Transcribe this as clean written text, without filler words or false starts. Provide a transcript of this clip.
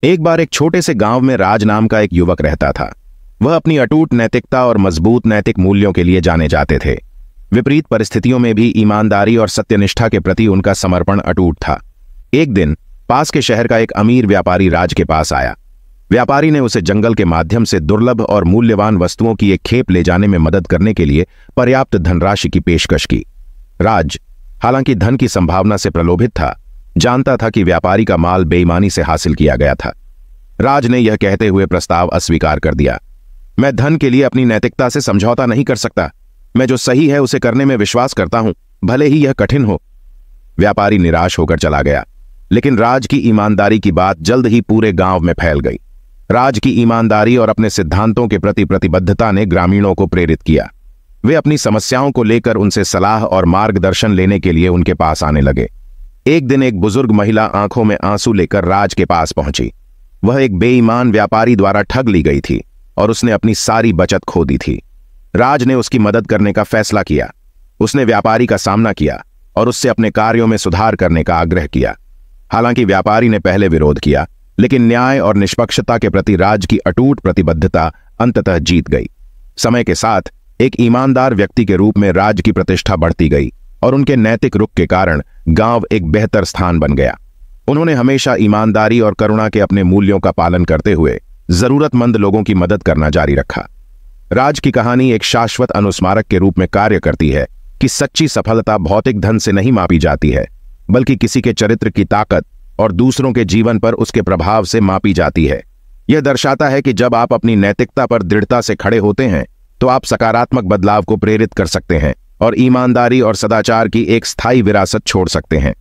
एक बार एक छोटे से गांव में राज नाम का एक युवक रहता था। वह अपनी अटूट नैतिकता और मजबूत नैतिक मूल्यों के लिए जाने जाते थे। विपरीत परिस्थितियों में भी ईमानदारी और सत्यनिष्ठा के प्रति उनका समर्पण अटूट था। एक दिन पास के शहर का एक अमीर व्यापारी राज के पास आया। व्यापारी ने उसे जंगल के माध्यम से दुर्लभ और मूल्यवान वस्तुओं की एक खेप ले जाने में मदद करने के लिए पर्याप्त धनराशि की पेशकश की। राज, हालांकि धन की संभावना से प्रलोभित था, जानता था कि व्यापारी का माल बेईमानी से हासिल किया गया था। राज ने यह कहते हुए प्रस्ताव अस्वीकार कर दिया, मैं धन के लिए अपनी नैतिकता से समझौता नहीं कर सकता। मैं जो सही है उसे करने में विश्वास करता हूं, भले ही यह कठिन हो। व्यापारी निराश होकर चला गया, लेकिन राज की ईमानदारी की बात जल्द ही पूरे गांव में फैल गई। राज की ईमानदारी और अपने सिद्धांतों के प्रति प्रतिबद्धता ने ग्रामीणों को प्रेरित किया। वे अपनी समस्याओं को लेकर उनसे सलाह और मार्गदर्शन लेने के लिए उनके पास आने लगे। एक दिन एक बुजुर्ग महिला आंखों में आंसू लेकर राज के पास पहुंची। वह एक बेईमान व्यापारी द्वारा ठग ली गई थी और उसने अपनी सारी बचत खो दी थी। राज ने उसकी मदद करने का फैसला किया। उसने व्यापारी का सामना किया और उससे अपने कार्यों में सुधार करने का आग्रह किया। हालांकि व्यापारी ने पहले विरोध किया, लेकिन न्याय और निष्पक्षता के प्रति राज की अटूट प्रतिबद्धता अंततः जीत गई। समय के साथ एक ईमानदार व्यक्ति के रूप में राज की प्रतिष्ठा बढ़ती गई और उनके नैतिक रुख के कारण गांव एक बेहतर स्थान बन गया। उन्होंने हमेशा ईमानदारी और करुणा के अपने मूल्यों का पालन करते हुए जरूरतमंद लोगों की मदद करना जारी रखा। राज की कहानी एक शाश्वत अनुस्मारक के रूप में कार्य करती है कि सच्ची सफलता भौतिक धन से नहीं मापी जाती है, बल्कि किसी के चरित्र की ताकत और दूसरों के जीवन पर उसके प्रभाव से मापी जाती है। यह दर्शाता है कि जब आप अपनी नैतिकता पर दृढ़ता से खड़े होते हैं तो आप सकारात्मक बदलाव को प्रेरित कर सकते हैं और ईमानदारी और सदाचार की एक स्थायी विरासत छोड़ सकते हैं।